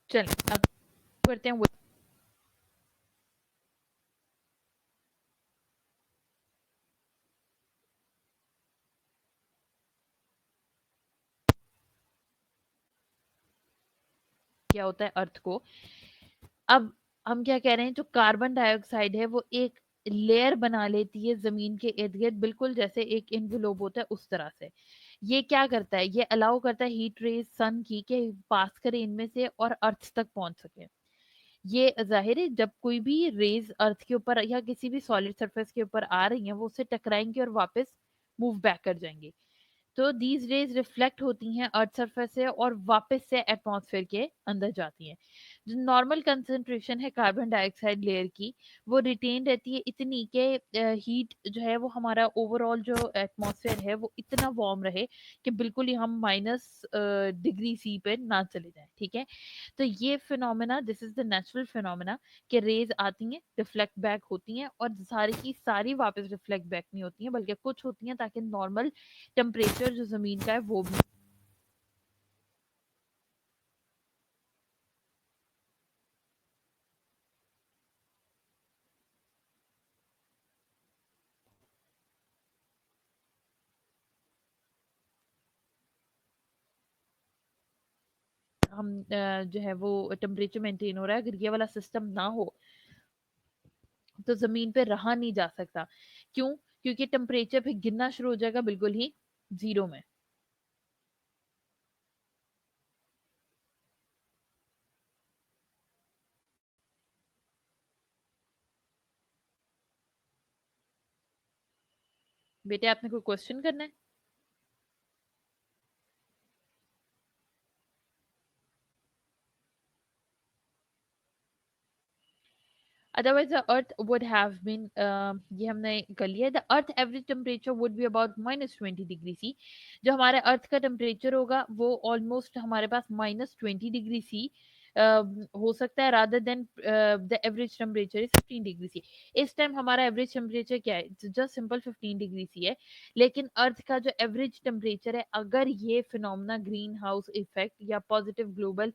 चलें अब करते हैं क्या होता है अर्थ को। अब हम क्या कह रहे हैं, जो कार्बन डाइऑक्साइड है वो एक लेयर बना लेती है जमीन के इर्द गिर्द, बिल्कुल जैसे एक इन्वेलोप होता है उस तरह से। ये क्या करता है, ये अलाउ करता है हीट रेज सन की के पास करे इनमें से और अर्थ तक पहुंच सके। ये जाहिर है जब कोई भी रेज अर्थ के ऊपर या किसी भी सॉलिड सरफेस के ऊपर आ रही हैं वो उससे टकराएंगी और वापस मूव बैक कर जाएंगी। तो दीज रेज रिफ्लेक्ट होती हैं अर्थ सरफेस से और वापस से एटमॉस्फेयर के अंदर जाती हैं। जो नॉर्मल कंसंट्रेशन है कार्बन डाइऑक्साइड लेयर की, वो रिटेन रहती है इतनी कि हीट जो है वो हमारा ओवरऑल जो एटमॉस्फेयर है वो इतना वार्म रहे कि बिल्कुल ही हम -डिग्री सी पे ना चले जाएं। ठीक है, तो ये phenomena, this is the natural phenomena कि रेज आती हैं, रिफ्लेक्ट बैक होती हैं और सारी की सारी वापस रिफ्लेक्ट बैक नहीं होती हैं, बल्कि कुछ होती हैं ताकि नॉर्मल टेम्परेचर जो जमीन का है वो भी जो है वो टेम्परेचर मेंटेन हो रहा है। अगर ये वाला सिस्टम ना हो तो जमीन पे रहा नहीं जा सकता। क्यों? क्योंकि टेम्परेचर फिर गिरना शुरू हो जाएगा बिल्कुल ही जीरो में। बेटे आपने कोई क्वेश्चन करना है? Otherwise, the Earth would have been ये हमने कर लिया। The Earth average temperature would be about -20 degree C. जो हमारे अर्थ का टेम्परेचर होगा वो ऑलमोस्ट हमारे पास -20 डिग्री सी हो सकता है, rather than the average temperature is 15 degree C. इस टाइम हमारा एवरेज टेम्परेचर क्या है? जस्ट सिंपल 15 डिग्री सी है। लेकिन अर्थ का जो एवरेज टेम्परेचर है, अगर ये फिनोमेना ग्रीन हाउस इफेक्ट या positive global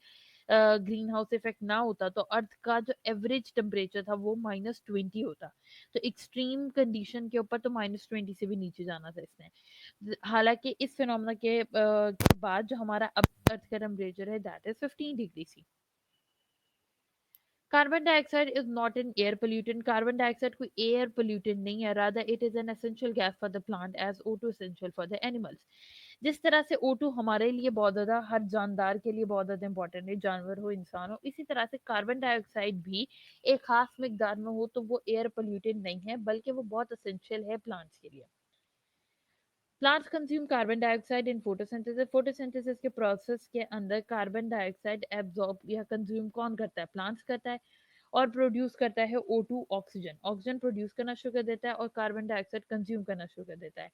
green house effect ना होता तो अर्थ का जो एवरेज टेम्परेचर था वो -20 होता। तो एक्सट्रीम कंडीशन के ऊपर तो -20 से भी नीचे जाना था इसने। हालांकि इस फिनोमेना के बाद जो हमारा अब अर्थ का टेम्परेचर है that is 15 degree C. Carbon dioxide is not an air pollutant. Carbon dioxide कोई एयर पोल्यूटेंट नहीं है, rather it is an essential gas for the plant as O2 essential for the animals. जिस तरह से O2 हमारे लिए बहुत ज्यादा, हर जानदार के लिए बहुत ज्यादा इंपॉर्टेंट है, जानवर हो इंसान हो, इसी तरह से कार्बन डाइऑक्साइड भी एक खास मिकदार में हो तो वो एयर पोल्यूटेंट नहीं है, बल्कि वो बहुत असेंशियल है प्लांट्स के लिए। Plants consume carbon dioxide in photosynthesis. Photosynthesis के प्रोसेस के अंदर कार्बन डाइऑक्साइड एब्जॉर्ब या कंज्यूम कौन करता है? प्लांट्स करता है। और प्रोड्यूस करता है O2 ऑक्सीजन। ऑक्सीजन प्रोड्यूस करना शुरू कर देता है और कार्बन डाइऑक्साइड कंज्यूम करना शुरू कर देता है।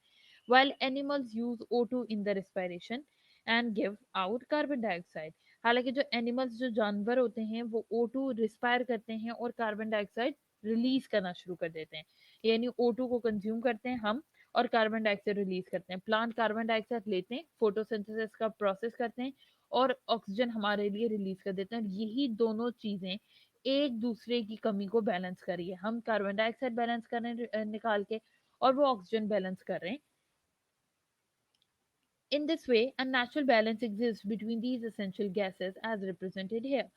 While animals use O2 in the respiration and give out carbon dioxide। हालांकि जो एनिमल्स, जो जानवर होते हैं, वो O2 रिस्पायर करते हैं और कार्बन डाइऑक्साइड रिलीज करना शुरू कर देते हैं। यानी O2 को कंज्यूम करते हैं हम और कार्बन डाइऑक्साइड रिलीज करते हैं। प्लांट कार्बन डाइऑक्साइड लेते हैं, फोटोसिंथेसिस का प्रोसेस करते हैं और ऑक्सीजन हमारे लिए रिलीज कर देते हैं। और यही दोनों चीजें एक दूसरे की कमी को बैलेंस कर रही है। हम कार्बन डाइऑक्साइड बैलेंस कर रहे हैं निकाल के, और वो ऑक्सीजन बैलेंस कर रहे हैं। In this way, a natural balance exists between these essential gases as represented here।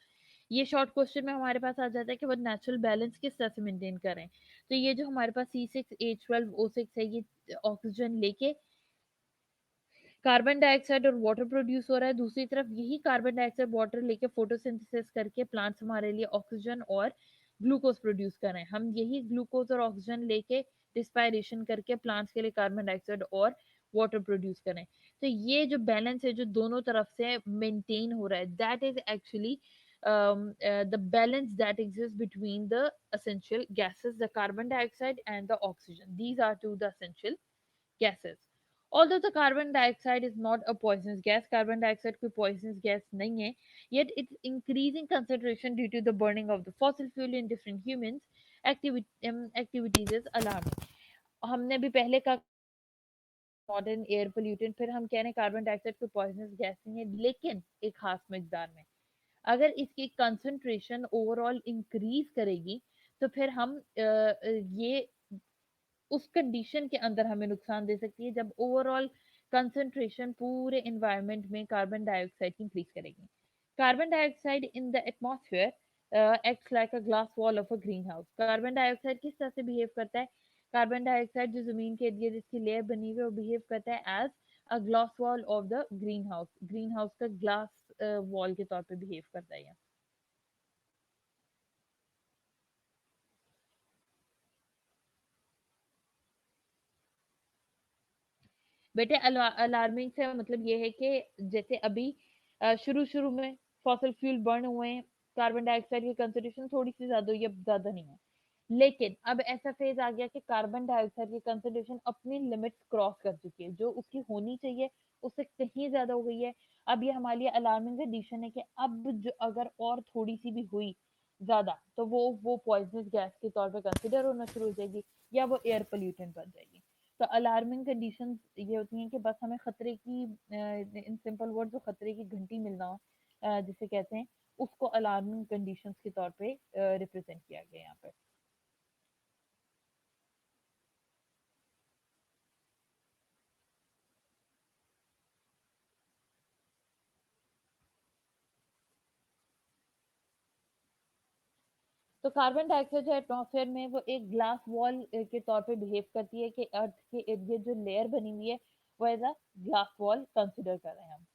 ये शॉर्ट क्वेश्चन में हमारे पास आ जाता है कि वो नेचुरल बैलेंस किस तरह से मेंटेन करें। तो ये जो हमारे पास C6H12O6 है, ये ऑक्सीजन लेके कार्बन डाइऑक्साइड और वाटर प्रोड्यूस हो रहा है। दूसरी तरफ यही कार्बन डाइऑक्साइड वाटर लेके फोटोसिंथेसिस करके प्लांट्स हमारे लिए ऑक्सीजन और ग्लूकोज प्रोड्यूस कर रहे हैं। हम यही ग्लूकोज और ऑक्सीजन लेके रिस्पायरेशन करके प्लांट्स के लिए कार्बन डाइऑक्साइड और वाटर प्रोड्यूस करें। तो ये जो बैलेंस है जो दोनों तरफ से मेंटेन हो रहा है, that is actually the balance that exists between the essential gases, the carbon dioxide and the oxygen. These are two the essential gases. Although the carbon dioxide is not a poisonous gas, carbon dioxide कोई poisonous gas नहीं है, yet its increasing concentration due to the burning of the fossil fuel in different humans activities is alarming। हमने भी पहले का modern air pollutant, फिर हम कह रहे हैं कार्बन डाइऑक्साइड कोई पॉइजनस गैस नहीं है, लेकिन एक खास मिकदार में। अगर इसकी कंसंट्रेशन ओवरऑल इंक्रीज करेगी तो फिर हम ये उस कंडीशन के अंदर हमें नुकसान दे सकती है जब ओवरऑल कंसंट्रेशन पूरे एनवायरनमेंट में कार्बन डाइऑक्साइड की इंक्रीज करेगी। Carbon dioxide in the atmosphere acts like a glass wall of a green house. Carbon dioxide किस तरह से बिहेव करता है? कार्बन डाइऑक्साइड जो जमीन के इर्द गिर्द इसकी लेयर बनी हुई है वो बिहेव करता है as a glass wall of the greenhouse का ग्लास वॉल के तौर पे बिहेव करता है। बेटे अलार्मिंग से मतलब ये है कि जैसे अभी शुरू शुरू में फॉसल फ्यूल बर्न हुए हैं, कार्बन डाइऑक्साइड की कंसंट्रेशन थोड़ी सी ज्यादा हुई है, ज्यादा नहीं है। लेकिन अब ऐसा फेज आ गया कि कार्बन डाइऑक्साइड की कंसंट्रेशन अपनी लिमिट्स क्रॉस कर चुकी है, जो उसकी होनी चाहिए उससे कहीं ज्यादा हो गई है। अब ये हमारे लिए अलार्मिंग कंडीशन है कि अब जो अगर और थोड़ी सी भी हुई ज्यादा तो वो पॉइजनस गैस के तौर पे कंसिडर होना शुरू हो जाएगी या वो एयर पोल्यूटेंट बन जाएगी। तो अलार्मिंग कंडीशंस ये होती हैं कि बस हमें खतरे की इन सिंपल वर्ड जो खतरे की घंटी मिलना हो जिसे कहते हैं, उसको अलार्मिंग कंडीशंस के तौर पे रिप्रेजेंट किया गया है यहाँ पे। तो कार्बन डाइऑक्साइड जो एटमॉस्फेयर में वो एक ग्लास वॉल के तौर पे बिहेव करती है कि अर्थ के इर्द गिर्द जो लेयर बनी हुई है वो as a glass wall consider कर रहे हैं हम।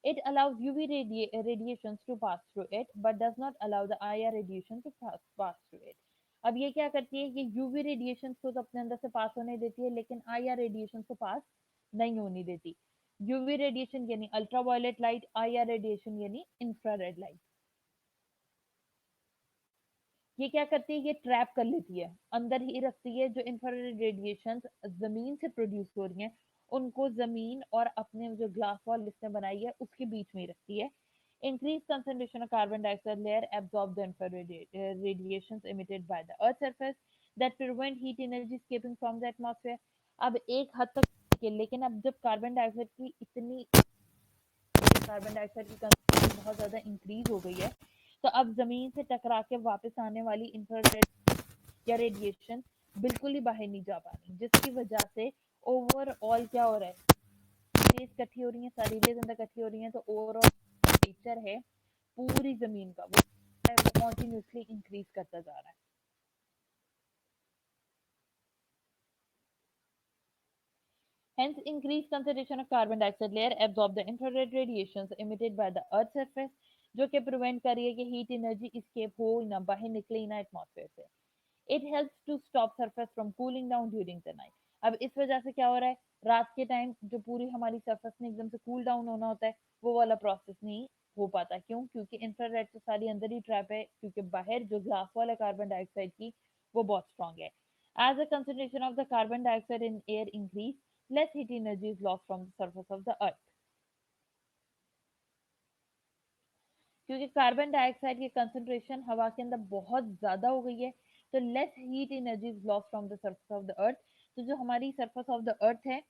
It allows UV radiations to pass through it, but does not allow the IR radiation to pass through it. अब ये क्या करती है, ये यूवी रेडिएशन को तो अपने अंदर से पास होने देती है लेकिन आईआर रेडिएशन को पास नहीं होने देती। यूवी रेडिएशन यानी अल्ट्रावायलेट लाइट, आईआर रेडिएशन यानी इंफ्रारेड लाइट। ये क्या करती है, ये ट्रैप कर लेती है, अंदर ही रखती है जो इंफ्रारेड रेडिएशन जमीन से प्रोड्यूस हो रही हैं, उनको जमीन और अपने जो ग्लास वॉल इसने बनाई है उसके बीच में ही रखती है। Increase concentration of carbon dioxide layer absorb the infrared radiations emitted by the earth surface that prevent heat energy escaping from the atmosphere। अब एक हद तक ठीक है, लेकिन अब जब कार्बन डाइऑक्साइड की कंसंट्रेशन बहुत ज्यादा इंक्रीज हो गई है तो अब जमीन से टकरा के वापस आने वाली इंफ्रारेड या रेडिएशन बिल्कुल ही बाहर नहीं जा पा रही, जिसकी वजह से ओवरऑल क्या हो रहा है, रेज इकट्ठी हो रही है, सारी रेज अंदर इकट्ठी हो रही है, तो ओवरऑल टेम्परेचर है पूरी जमीन का वो कॉन्टिन्यूसली इंक्रीज करता जा रहा है। Hence, increased concentration of carbon dioxide layer absorb the infrared radiations emitted by the Earth's surface, जो कि प्रिवेंट कर रही है कि हीट एनर्जी स्केप हो ना, बाहर निकले ही ना एटमॉस्फेयर से। It helps to stop surface from cooling down during the night. अब इस वजह से क्या हो रहा है, रात के टाइम जो पूरी हमारी सरफेस ने एकदम से कूल डाउन होना होता है वो वाला प्रोसेस नहीं हो पाता। क्यों? क्योंकि इंफ्रारेड तो सारी अंदर ही ट्रैप है, क्योंकि बाहर जो ग्लास वाला कार्बन डाइऑक्साइड की वो बहुत स्ट्रांग है। As the concentration of the carbon dioxide in air increase, less heat energy is lost from the surface of the earth। क्योंकि कार्बन डाइऑक्साइड की कंसंट्रेशन हवा के अंदर बहुत ज्यादा हो गई है तो less heat energy is lost from the surface of the earth. तो जो हमारी सरफेस ऑफ द अर्थ है,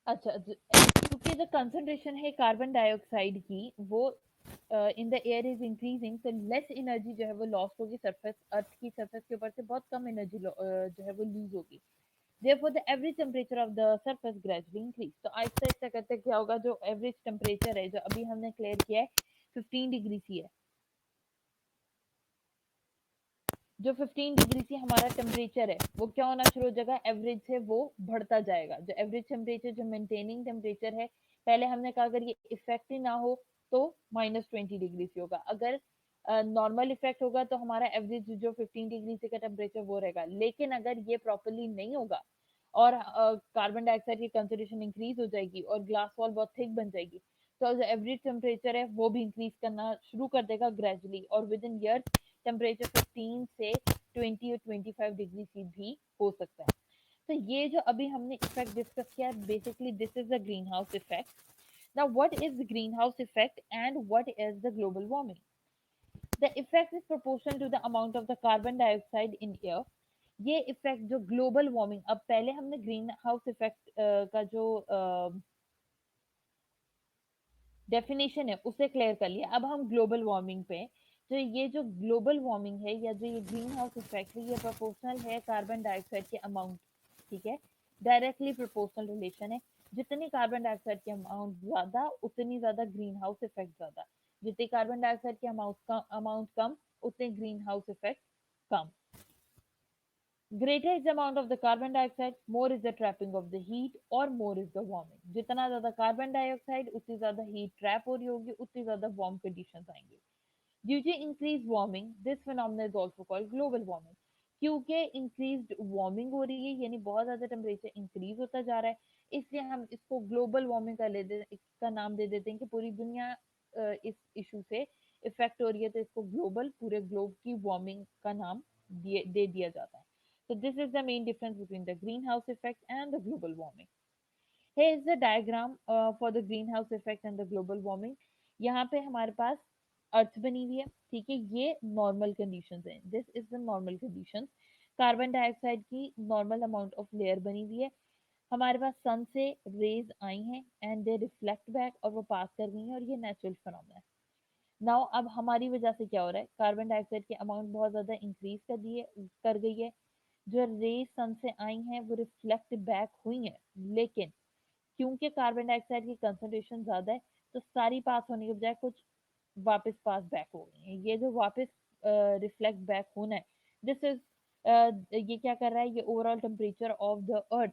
अच्छा क्योंकि जो कंसंट्रेशन है कार्बन डाइऑक्साइड की वो in the air is increasing, तो लेस एनर्जी जो है वो लॉस होगी, सरफेस अर्थ की सरफेस के ऊपर से बहुत कम एनर्जी जो है वो लूज होगी। Therefore, the average temperature of the surface gradually increase. तो आहिस्ता आहिस्ता करते क्या होगा, जो एवरेज टेम्परेचर है, जो अभी हमने क्लियर किया है 15 डिग्री सी है, जो 15 डिग्री सी हमारा टेम्परेचर है, वो क्या होना शुरू हो जाएगा, एवरेज से वो बढ़ता जाएगा। जो एवरेज टेम्परेचर, जो मेंटेनिंग टेम्परेचर है, पहले हमने कहा अगर ये इफेक्ट ही ना हो तो -20 डिग्री सी होगा। अगर नॉर्मल इफेक्ट होगा तो हमारा एवरेज जो 15 डिग्री सी का टेम्परेचर वो रहेगा। लेकिन अगर ये प्रॉपरली नहीं होगा और कार्बन डाइऑक्साइड की कंसंट्रेशन इंक्रीज हो जाएगी और ग्लास वॉल बहुत थिक बन जाएगी, तो जो एवरेज टेम्परेचर है वो भी इंक्रीज करना शुरू कर देगा ग्रेजुअली, और विद इन ईयर टेम्परेचर 15 से 20 और 25 डिग्री सी भी हो सकता है। तो ये जो अभी हमने इफेक्ट डिस्कस किया, basically this is the greenhouse effect. Now what is the greenhouse effect and what is the global warming? The effect is proportional to the amount of the carbon dioxide in air. ये effect जो global warming, अब पहले हमने green house effect का जो definition है उसे clear कर लिया। अब हम ग्लोबल वार्मिंग पे, तो ये जो ग्लोबल वार्मिंग है या जो ये ग्रीन हाउस इफेक्ट है, ये प्रोपोर्शनल है कार्बन डाइऑक्साइड के अमाउंट, ठीक है, डायरेक्टली प्रोपोर्शनल रिलेशन है। जितनी कार्बन डाइऑक्साइड की अमाउंट ज्यादा, उतनी ज्यादा ग्रीन हाउस इफेक्ट ज्यादा। जितनी कार्बन डाइऑक्साइड की अमाउंट कम, उतने green house effect come. Greater is the amount of the carbon dioxide, more is the trapping of the heat or more is the warming. जितना ज्यादा carbon dioxide, उतनी ज्यादा heat trap हो रही होगी, उतनी ज्यादा वार्म कंडीशंस आएंगी। Due to increased warming, this phenomenon is also called global warming. क्योंकि increased warming हो रही है, यानी बहुत ज्यादा टेम्परेचर इंक्रीज होता जा रहा है, इसलिए हम इसको ग्लोबल वार्मिंग का नाम दे देते हैं कि पूरी दुनिया इस इशू से इफेक्ट हो रही है, तो इसको ग्लोबल, पूरे ग्लोब की वार्मिंग का नाम दे दिया जाता है। So this is the main difference between the greenhouse effect and the global warming. Here is the diagram for the greenhouse effect and the global warming. यहाँ पे हमारे पास अर्थ बनी हुई है, ठीक है, ये नॉर्मल कंडीशंस हैं, this is the normal conditions. Carbon dioxide की नॉर्मल अमाउंट ऑफ लेयर बनी हुई है, हमारे पास सन से रेज आई हैं एंड दे रिफ्लेक्ट बैक और वो पास कर गई हैं, और ये नेचुरल फिनोमेना है। नाउ अब हमारी वजह से क्या हो रहा है, कार्बन डाइऑक्साइड की अमाउंट बहुत ज्यादा इंक्रीज कर गई है, जो रेज सन से आई हैं वो रिफ्लेक्ट बैक हुई हैं, लेकिन क्योंकि कार्बन डाइऑक्साइड की कंसंट्रेशन ज्यादा है, तो सारी पास होने के बजाय कुछ वापस पास बैक हो गई हैं। ये जो वापस रिफ्लेक्ट बैक होना है, दिस इज ये क्या कर रहा है, ये overall temperature of the earth,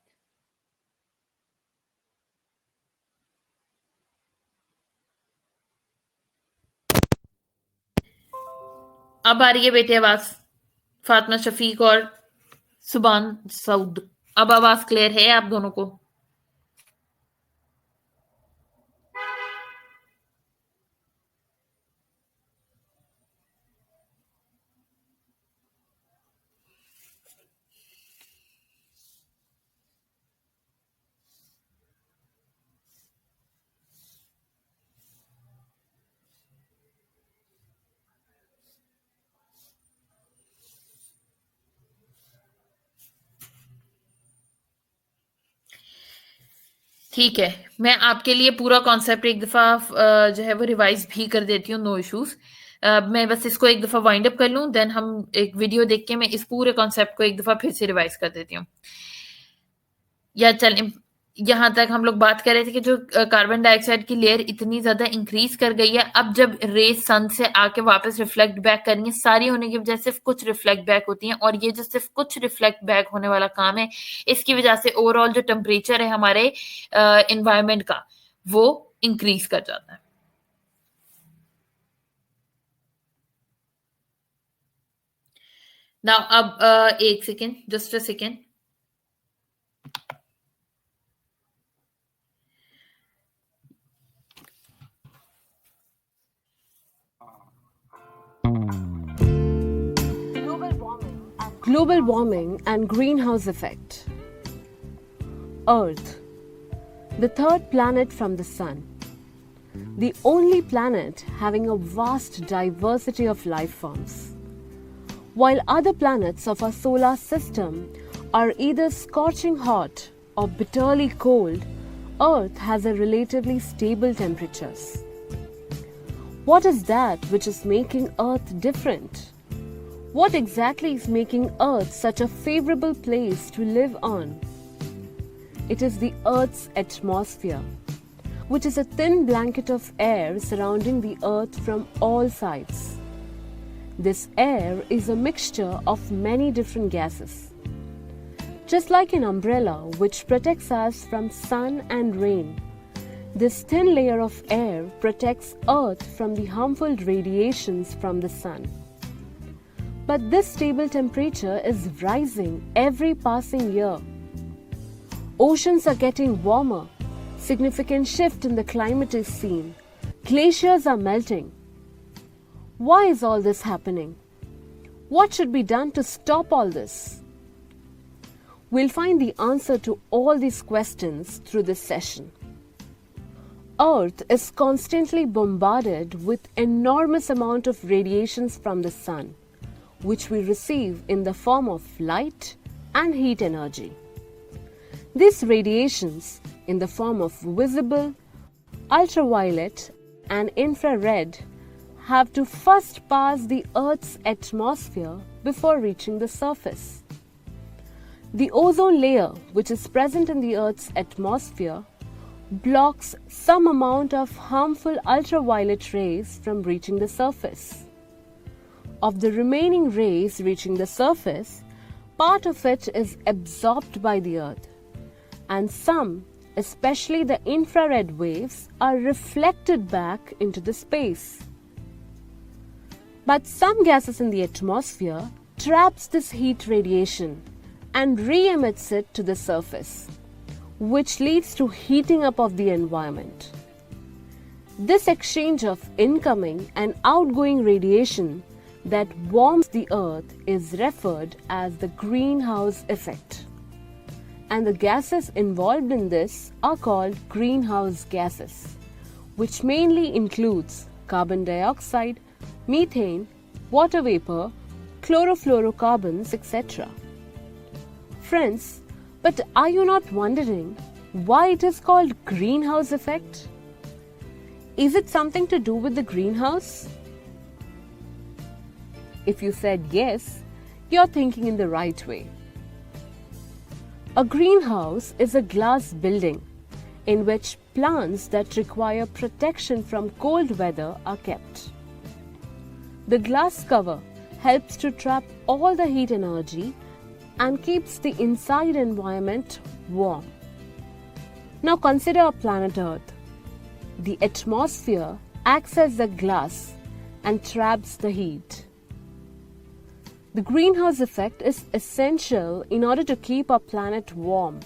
अब आ रही है बेटे आवाज, फातिमा शफीक और सुबान सऊद, अब आवाज क्लियर है आप दोनों को? ठीक है, मैं आपके लिए पूरा कॉन्सेप्ट एक दफ़ा जो है वो रिवाइज़ भी कर देती हूँ, नो इश्यूज़। मैं बस इसको एक दफ़ा वाइंड अप कर लूँ, देन हम एक वीडियो देख के मैं इस पूरे कॉन्सेप्ट को एक दफ़ा फिर से रिवाइज़ कर देती हूँ। या चलें, यहाँ तक हम लोग बात कर रहे थे कि जो कार्बन डाइऑक्साइड की लेयर इतनी ज़्यादा इंक्रीज़ कर गई है, अब जब रेज़ सन से आके वापस रिफ्लेक्ट बैक करनी है, सारी होने की बजाय सिर्फ़ कुछ रिफ्लेक्ट बैक होती हैं, और ये जो सिर्फ़ कुछ रिफ्लेक्ट बैक होने वाला काम है, इसकी वजह से ओवरऑल जो टेम्परेचर है हमारे एनवायरनमेंट का, वो इंक्रीज़ कर जाता है। नाउ अब एक second, just a second. Global warming and greenhouse effect. Earth, the third planet from the Sun, the only planet having a vast diversity of life forms. While other planets of our solar system are either scorching hot or bitterly cold, Earth has a relatively stable temperatures. What is that which is making Earth different? What exactly is making Earth such a favorable place to live on? It is the Earth's atmosphere, which is a thin blanket of air surrounding the Earth from all sides. This air is a mixture of many different gases. Just like an umbrella which protects us from sun and rain, this thin layer of air protects Earth from the harmful radiations from the sun. But this stable temperature is rising every passing year. Oceans are getting warmer. Significant shift in the climate is seen. Glaciers are melting. Why is all this happening? What should be done to stop all this? We'll find the answer to all these questions through this session. Earth is constantly bombarded with enormous amount of radiations from the sun, which we receive in the form of light and heat energy. These radiations, in the form of visible, ultraviolet and infrared, have to first pass the Earth's atmosphere before reaching the surface. The ozone layer, which is present in the Earth's atmosphere, blocks some amount of harmful ultraviolet rays from reaching the surface. Of the remaining rays reaching the surface, part of it is absorbed by the Earth, and some, especially the infrared waves, are reflected back into the space. But some gases in the atmosphere traps this heat radiation and re-emits it to the surface, which leads to heating up of the environment. This exchange of incoming and outgoing radiation that warms the Earth is referred as the greenhouse effect. And the gases involved in this are called greenhouse gases, which mainly includes carbon dioxide, methane, water vapor, chlorofluorocarbons, etc. Friends, but are you not wondering why it is called greenhouse effect? Is it something to do with the greenhouse? If you said yes, you're thinking in the right way. A greenhouse is a glass building in which plants that require protection from cold weather are kept. The glass cover helps to trap all the heat energy and keeps the inside environment warm. Now consider our planet Earth. The atmosphere acts as the glass and traps the heat. The greenhouse effect is essential in order to keep our planet warm.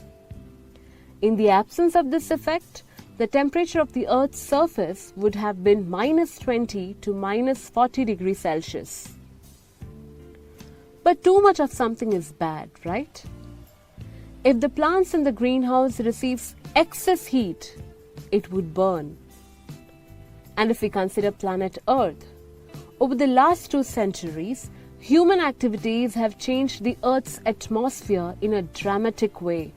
In the absence of this effect, the temperature of the Earth's surface would have been -20 to -40 degrees Celsius. But too much of something is bad, right? If the plants in the greenhouse receives excess heat, it would burn. And if we consider planet Earth, over the last 2 centuries, human activities have changed the Earth's atmosphere in a dramatic way.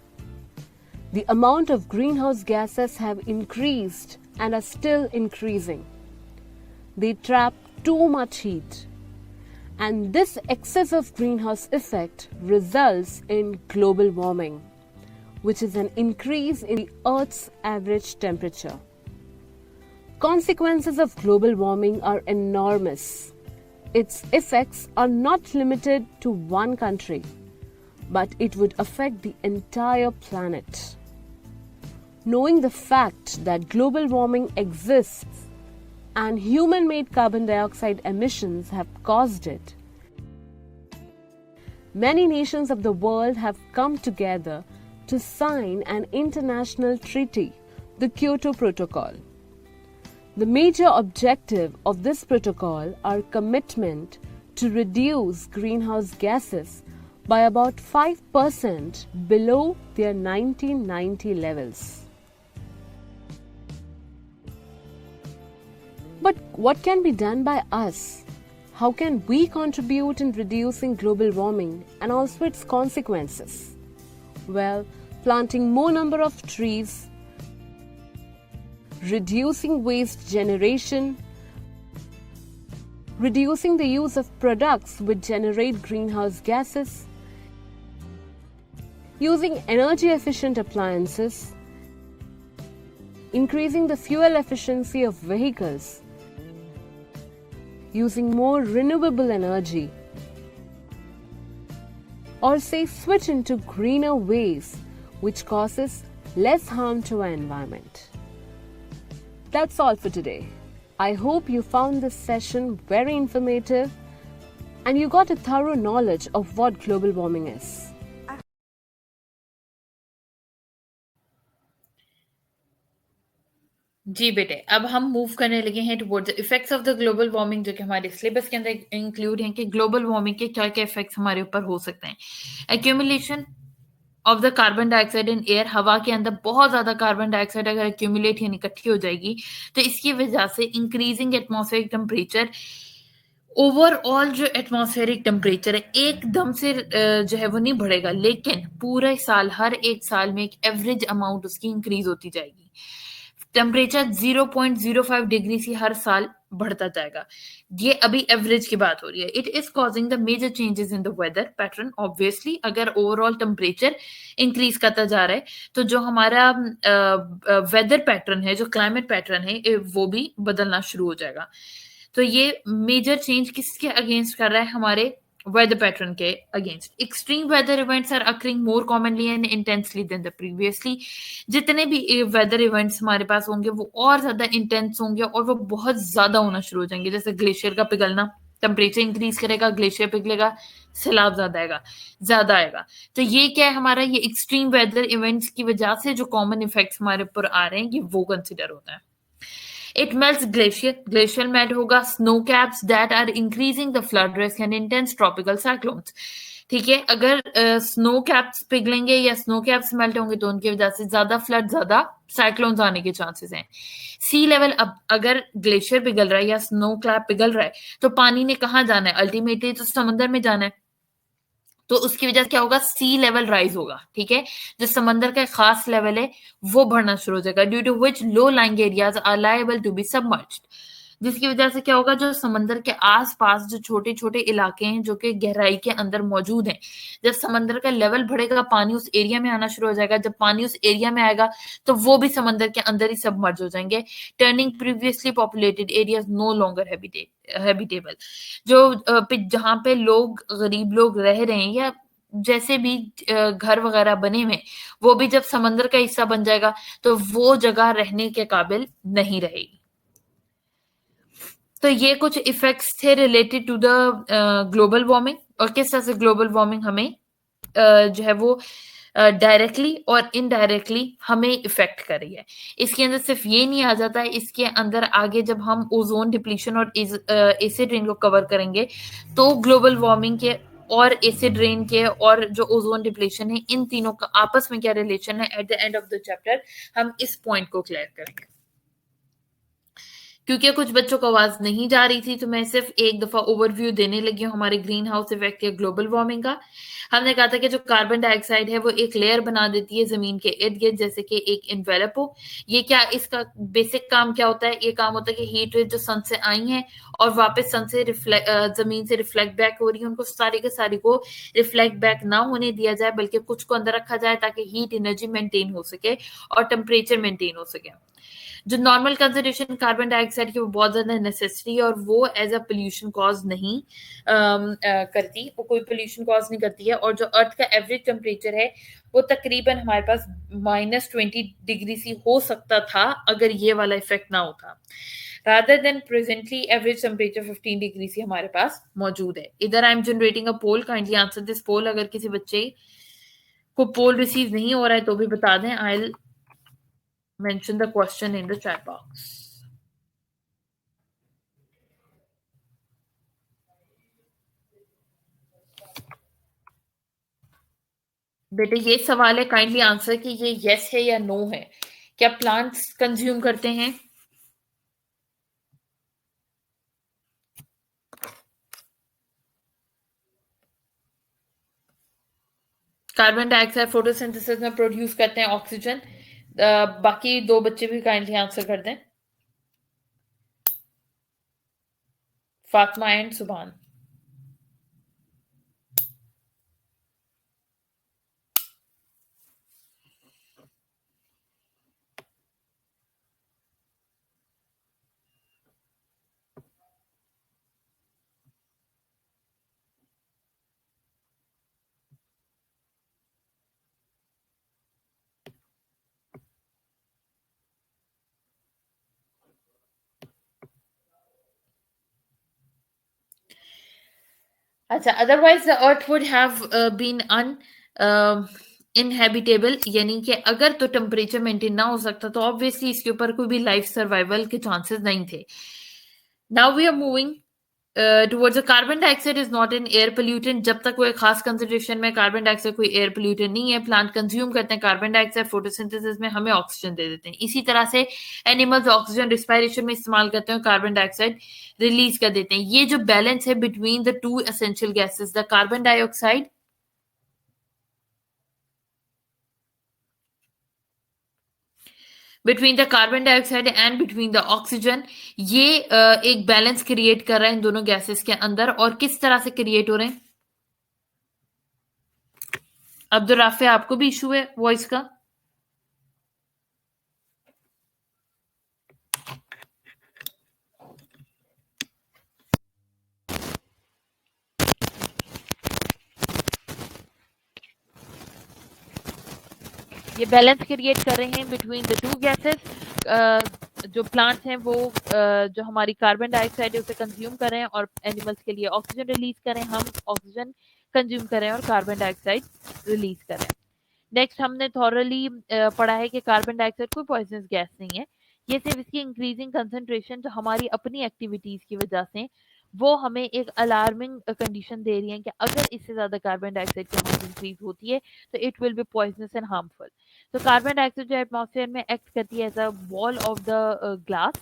The amount of greenhouse gases have increased and are still increasing. They trap too much heat. And this excess of greenhouse effect results in global warming, which is an increase in the Earth's average temperature. Consequences of global warming are enormous. Its effects are not limited to one country, but it would affect the entire planet. Knowing the fact that global warming exists and human-made carbon dioxide emissions have caused it, many nations of the world have come together to sign an international treaty, the Kyoto Protocol. The major objective of this protocol are commitment to reduce greenhouse gases by about 5% below their 1990 levels. But what can be done by us? How can we contribute in reducing global warming and also its consequences? Well, planting more number of trees, reducing waste generation, reducing the use of products which generate greenhouse gases, using energy efficient appliances, increasing the fuel efficiency of vehicles, using more renewable energy, or say switch into greener ways which causes less harm to our environment. That's all for today. I hope you found this session very informative and you got a thorough knowledge of what global warming is. जी बेटे, अब हम move करने लगे हैं towards the effects of the global warming, जो कि हमारे syllabus के अंदर इंक्लूड हैं कि ग्लोबल वार्मिंग के क्या-क्या इफेक्ट्स हमारे ऊपर हो सकते हैं। Accumulation of the carbon dioxide in air, हवा के अंदर बहुत ज़्यादा कार्बन डाइऑक्साइड अगर एक्यूमुलेट यानी इकट्ठी हो जाएगी, तो इसकी वजह से इंक्रीजिंग एटमॉस्फेरिक टेम्परेचर, ओवरऑल जो एटमॉस्फेरिक टेम्परेचर है एकदम से जो है वो नहीं बढ़ेगा, लेकिन पूरे साल हर एक साल में एक एवरेज अमाउंट उसकी इंक्रीज होती जाएगी। टेम्परेचर 0.05 डिग्री से हर साल बढ़ता जाएगा। ये अभी एवरेज की बात हो रही है। It is causing the major changes in the weather pattern. Obviously अगर ओवरऑल टेम्परेचर इंक्रीज करता जा रहा है तो जो हमारा वेदर पैटर्न है, जो क्लाइमेट पैटर्न है, वो भी बदलना शुरू हो जाएगा। तो ये मेजर चेंज किसके अगेंस्ट कर रहा है? हमारे weather pattern के against. Extreme weather events are occurring more commonly and intensely than the previously. जितने भी weather events हमारे पास होंगे वो और ज्यादा intense होंगे और वो बहुत ज्यादा होना शुरू हो जाएंगे। जैसे ग्लेशियर का पिघलना, टेम्परेचर इंक्रीज करेगा, ग्लेशियर पिघलेगा, सैलाब ज्यादा आएगा। तो ये क्या है हमारा, ये एक्सट्रीम वेदर इवेंट्स की वजह से जो कॉमन इफेक्ट्स हमारे ऊपर आ रहे हैं ये वो कंसिडर होता है। It melts glacier melt होगा, snow caps that are increasing the flood risk and intense tropical cyclones. ठीक है, अगर स्नो कैप्स पिघलेंगे या स्नो कैप्स मेल्ट होंगे तो उनकी वजह से ज्यादा फ्लड, ज्यादा साइक्लोन्स आने के चांसेस हैं। सी लेवल, अब अगर ग्लेशियर पिघल रहा है या स्नो कैप पिघल रहा है तो पानी ने कहाँ जाना है? अल्टीमेटली तो समंदर में जाना है। तो उसकी वजह से क्या होगा? सी लेवल राइज होगा। ठीक है, जो समंदर का खास लेवल है वो बढ़ना शुरू हो जाएगा, due to which low lying areas are liable to be submerged. जिसकी वजह से क्या होगा? जो समंदर के आसपास जो छोटे छोटे इलाके हैं जो कि गहराई के अंदर मौजूद हैं, जब समंदर का लेवल बढ़ेगा पानी उस एरिया में आना शुरू हो जाएगा। जब पानी उस एरिया में आएगा तो वो भी समंदर के अंदर ही सबमर्ज हो जाएंगे, turning previously populated areas no longer habitable. जो जहाँ पे लोग, गरीब लोग रह रहे हैं या जैसे भी घर वगैरह बने हुए, वो भी जब समंदर का हिस्सा बन जाएगा तो वो जगह रहने के काबिल नहीं रहेगी। तो ये कुछ इफेक्ट्स थे related to the global warming, और किस तरह से ग्लोबल वार्मिंग हमें जो है वो डायरेक्टली और इनडायरेक्टली हमें इफेक्ट कर रही है। इसके अंदर सिर्फ ये नहीं आ जाता है, इसके अंदर आगे जब हम ओजोन डिप्लीशन और एसिड रेन को कवर करेंगे तो ग्लोबल वार्मिंग के और एसिड रेन के और जो ओजोन डिप्लीशन है, इन तीनों का आपस में क्या रिलेशन है, at the end of the chapter हम इस पॉइंट को क्लियर करेंगे। क्योंकि कुछ बच्चों को आवाज नहीं जा रही थी तो मैं सिर्फ एक दफा ओवरव्यू देने लगी हूँ हमारे ग्रीन हाउस इफेक्ट या ग्लोबल वार्मिंग का। हमने कहा था कि जो कार्बन डाइऑक्साइड है वो एक लेयर बना देती है जमीन के इर्द गिर्द, जैसे कि एक इन्वेलप हो। ये क्या, इसका बेसिक काम क्या होता है? ये काम होता है कि हीट रेज जो सन से आई है और वापस सन से जमीन से रिफ्लेक्ट बैक हो रही है, उनको सारी के सारी को रिफ्लेक्ट बैक ना होने दिया जाए, बल्कि कुछ को अंदर रखा जाए ताकि हीट एनर्जी मेंटेन हो सके और टेम्परेचर मेंटेन हो सके। जो नॉर्मल कंसंट्रेशन कार्बन डाइऑक्साइड की वो बहुत ज्यादा नेसेसरी है और वो एज अ पोल्यूशन कॉज नहीं करती, वो कोई पोल्यूशन कॉज नहीं करती है। और जो अर्थ का एवरेज टेम्परेचर है वो तकरीबन हमारे पास -20 डिग्री सी हो सकता था अगर ये वाला इफेक्ट ना होता, rather than presently average temperature 15 degree से हमारे पास मौजूद है। इधर I am generating a poll, kindly answer this poll. अगर किसी बच्चे को पोल रिसीव नहीं हो रहा है तो भी बता दें, आई mention the question in the chat box. बेटे ये सवाल है, काइंडली आंसर कि ये यस है या नो है। क्या प्लांट्स कंज्यूम करते हैं? कार्बन डाइऑक्साइड फोटोसिंथेसिस में प्रोड्यूस करते हैं ऑक्सीजन। बाकी दो बच्चे भी काइंडली आंसर कर दें, फातिमा एंड सुभान। अच्छा, otherwise the earth would have been uninhabitable, यानी कि अगर तो टेम्परेचर मेंटेन ना हो सकता तो ऑब्वियसली इसके ऊपर कोई भी लाइफ सर्वाइवल के चांसेस नहीं थे. Now we are moving towards carbon dioxide is not an air pollutant. जब तक वो एक खास कंसेंट्रेशन में कार्बन डाइऑक्साइड कोई एयर पोल्यूटेंट नहीं है. प्लांट कंज्यूम करते हैं कार्बन डाइऑक्साइड फोटोसिंथेसिस में, हमें ऑक्सीजन दे देते हैं. इसी तरह से एनिमल्स ऑक्सीजन रिस्पायरेशन में इस्तेमाल करते हैं, कार्बन डाइऑक्साइड रिलीज कर देते हैं. ये जो बैलेंस है between the two essential gases, the carbon dioxide between the carbon dioxide and between the oxygen, ये एक बैलेंस क्रिएट कर रहा है इन दोनों गैसेस के अंदर. और किस तरह से क्रिएट हो रहे हैं? अब्दुल राफे, आपको भी इशू है वॉइस का? ये बैलेंस क्रिएट कर रहे हैं बिटवीन द टू गैसेस. जो प्लांट्स हैं वो जो हमारी कार्बन डाइऑक्साइड है उसे कंज्यूम कर रहे हैं और एनिमल्स के लिए ऑक्सीजन रिलीज कर रहे हैं. हम ऑक्सीजन कंज्यूम कर रहे हैं और कार्बन डाइऑक्साइड रिलीज कर रहे हैं. नेक्स्ट हमने थॉरली पढ़ा है कि कार्बन डाइऑक्साइड कोई पॉइजनस गैस नहीं है. ये सिर्फ इसकी इंक्रीजिंग कंसंट्रेशन जो हमारी अपनी एक्टिविटीज की वजह से वो हमें एक अलार्मिंग कंडीशन दे रही है कि अगर इससे ज्यादा कार्बन डाइऑक्साइड की अमाउंट इंक्रीज होती है तो it will be poisonous and harmful. तो कार्बन डाइऑक्साइड जो एटमॉस्फेयर में एक्ट करती है as a wall of the glass.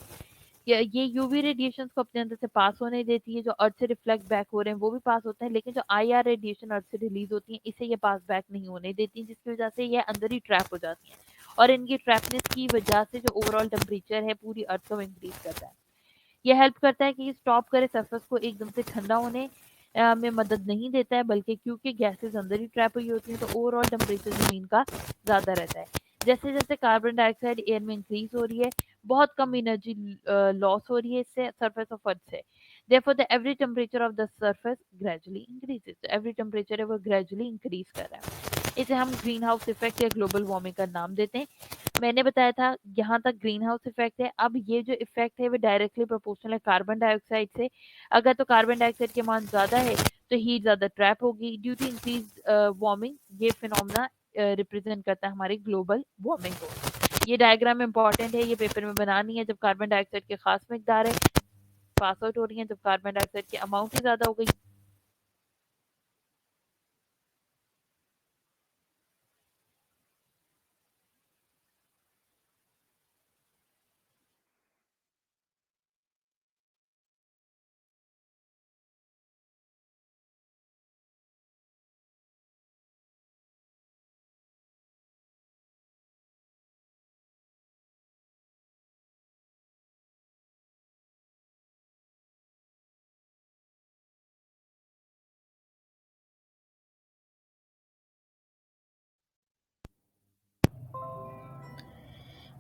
ये यूवी रेडिएशन को अपने अंदर से पास होने देती है. जो अर्थ से रिफ्लेक्ट बैक हो रहे हैं वो भी पास होते हैं, लेकिन जो आईआर रेडिएशन अर्थ से रिलीज होती है इसे ये पास बैक नहीं होने देती, जिसकी वजह से ये अंदर ही ट्रैप हो जाती हैं. और इनकी ट्रैपनेस की वजह से जो ओवरऑल टेम्परेचर है पूरी अर्थ को इंक्रीज करता है. ये हेल्प करता है कि ये स्टॉप करे सरफेस को एकदम से ठंडा होने में मदद नहीं देता है, बल्कि क्योंकि गैसेस अंदर ही ट्रैप हुई होती हैं तो ओवरऑल टेम्परेचर जमीन का ज़्यादा रहता है. जैसे जैसे कार्बन डाइऑक्साइड एयर में इंक्रीज हो रही है, बहुत कम एनर्जी लॉस हो रही है इससे सरफेस ऑफ अर्थ से. therefore the every temperature of the surface gradually increases. तो every temperature है वो gradually increase कर रहा है. इसे हम ग्रीन हाउस इफेक्ट या ग्लोबल वार्मिंग का नाम देते हैं. मैंने बताया था यहाँ तक ग्रीन हाउस इफेक्ट है. अब ये जो इफेक्ट है वो डायरेक्टली प्रोपोर्शनल है कार्बन डाइऑक्साइड से. अगर तो कार्बन डाइऑक्साइड की मान ज्यादा है तो हीट ज्यादा ट्रैप होगी ड्यू टू इंक्रीज वार्मिंग. ये फिनोमेना रिप्रेजेंट करता है हमारी ग्लोबल वार्मिंग को. ये डायग्राम इंपॉर्टेंट है, ये पेपर में बनानी है. जब कार्बन डाइऑक्साइड की खास मकदार है पास आउट हो रही है, जब कार्बन डाइऑक्साइड की अमाउंट ही ज्यादा हो गई.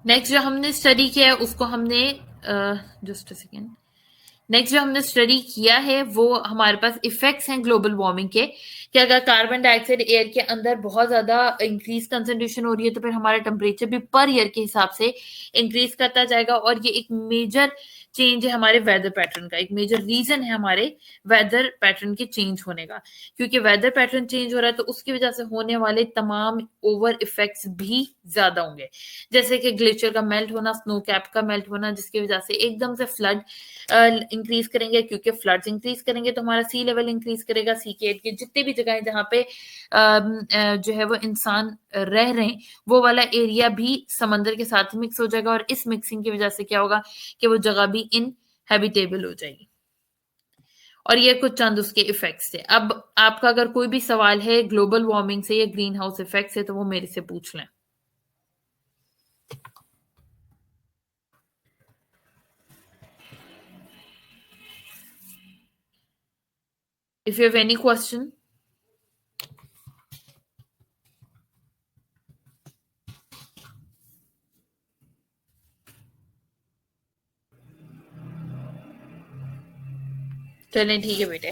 नेक्स्ट जो हमने स्टडी किया है उसको हमने जस्ट अ सेकेंड. नेक्स्ट जो हमने स्टडी किया है वो हमारे पास इफेक्ट्स हैं ग्लोबल वार्मिंग के, कि अगर कार्बन डाइऑक्साइड एयर के अंदर बहुत ज्यादा इंक्रीज कंसंट्रेशन हो रही है तो फिर हमारा टेम्परेचर भी पर ईयर के हिसाब से इंक्रीज करता जाएगा. और ये एक मेजर चेंज है हमारे वेदर पैटर्न का, एक मेजर रीजन है हमारे वेदर पैटर्न के चेंज होने का. क्योंकि वेदर पैटर्न चेंज हो रहा है तो उसकी वजह से होने वाले तमाम ओवर इफेक्ट्स भी ज्यादा होंगे. जैसे कि ग्लेशियर का मेल्ट होना, स्नो कैप का मेल्ट होना, जिसकी वजह से एकदम से फ्लड इंक्रीज करेंगे. क्योंकि फ्लड्स इंक्रीज करेंगे तो हमारा सी लेवल इंक्रीज करेगा. सी के के जितने भी जगह जहाँ पे जो है वो इंसान रह रहे हैं वो वाला एरिया भी समंदर के साथ मिक्स हो जाएगा. और इस मिक्सिंग की वजह से क्या होगा कि वो जगह भी इनहेबिटेबल हो जाएगी. और ये कुछ चंद उसके इफेक्ट्स थे. अब आपका अगर कोई भी सवाल है ग्लोबल वार्मिंग से या ग्रीन हाउस इफेक्ट से तो वो मेरे से पूछ लें. If you have any question. चलें ठीक है बेटे.